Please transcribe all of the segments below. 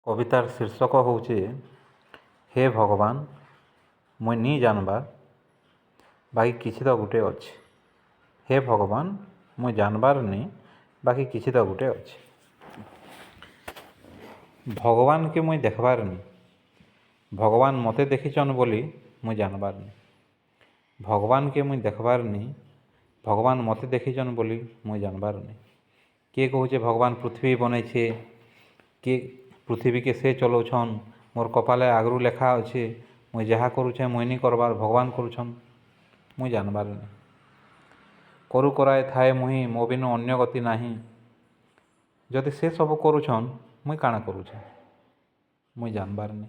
कवितार शीर्षक होचे हे भगवान मुई नी जानबार बाकी किछि तो गुटे अच्छे। हे भगवान मुई जानबार नी बाकी किछि तो गुटे अच्छे। भगवान के मुई देखबार नी, भगवान मते देखिछन बोली मुई जानबार नी। भगवान के मुई देखबार नी, भगवान मते देखिछन बोली मुई जानबार नी। किए कहूचे भगवान पृथ्वी बनैछे, किए पृथ्वी के से चलाउछन, मोर कपाले आगरू लेखा अच्छे, मुई जहाँ करुछे मुई नी करबार भगवान करुछन मुई जानबार नी। करू कराए थाए मुही मो बिनु अन्य गति नाही, जदि से सब करुछन मुई काଣା करुछे मुई जानबार नी।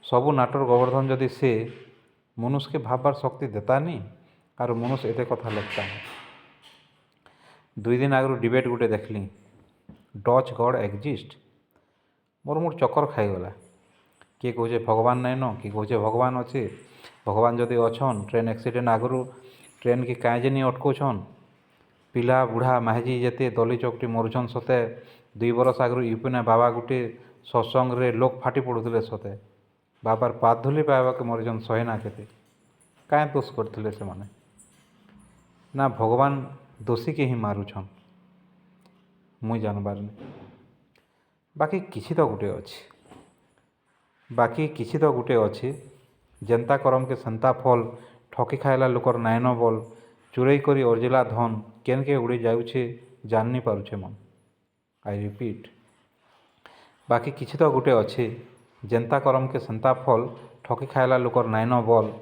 सबु नाटर गोवर्धन जदि से मनुष्य के भाबबार शक्ति देतानी आर मनुष्य एते कथा लेखता। 2 दिन आगरू डिबेट गुटे देखली, डच गॉड एक्जिस्ट, मोर मुड चक्कर खाईगला। किए कहूचे भगवान नाइन, किए कहूचे भगवान अच्छे। भगवान जदि अच्छन ट्रेन एक्सीडेंट आगरू ट्रेन की काजे नहीं अटकाउछन, पिला बुढ़ा माहेजी जेते दली चकटी मरुछन सते। 2 बरस आगरू यूपीने बाबा गुटे सत्संग रे लोक फाटी पड़ुले सते, बाबार पाद धुली पाइबा के मरिछन शहे ना केते। क्या दोष करथिले से माने ना, भगवान दोषी के ही मारुछन मुई जानबार नी। बाकी किछि तो गुटे अच्छे, बाकी किछि तो गुटे अच्छे। जेन्ता करम के सेन्ता फल, ठकी खाइला लोकर नाइन बल, चुरई करी अर्जिला धन केनके उड़ी जाउछे जाननी पारुछे मन। आई रिपीट, बाकी किछि तो गुटे अच्छे। जेन्ता करम के सेन्ता फल, ठकी खाइला लोकर नाइन बल,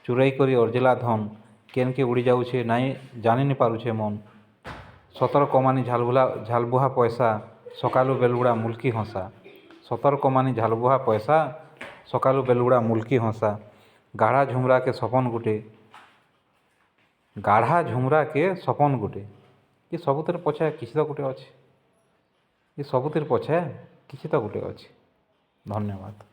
चुरई करी अर्जिला धन केनके उड़ी जाउछे नाई जानी नी पारुछे मन। सतर कमानी झालबुहा पैसा, सकालू बेलुड़ा मुल्की हंसा। सतर कमानी झालबुहा पैसा, सकालू बेलुड़ा मुल्की हंसा। गाढ़ा झुमरा के सपन गुटे, गाढ़ा झुमरा के सपन गुटे। ये सबुतिर पछे किछि तो गुटे अच्छे, ये सबुतिर पछे किछि तो गुटे अच्छे। धन्यवाद।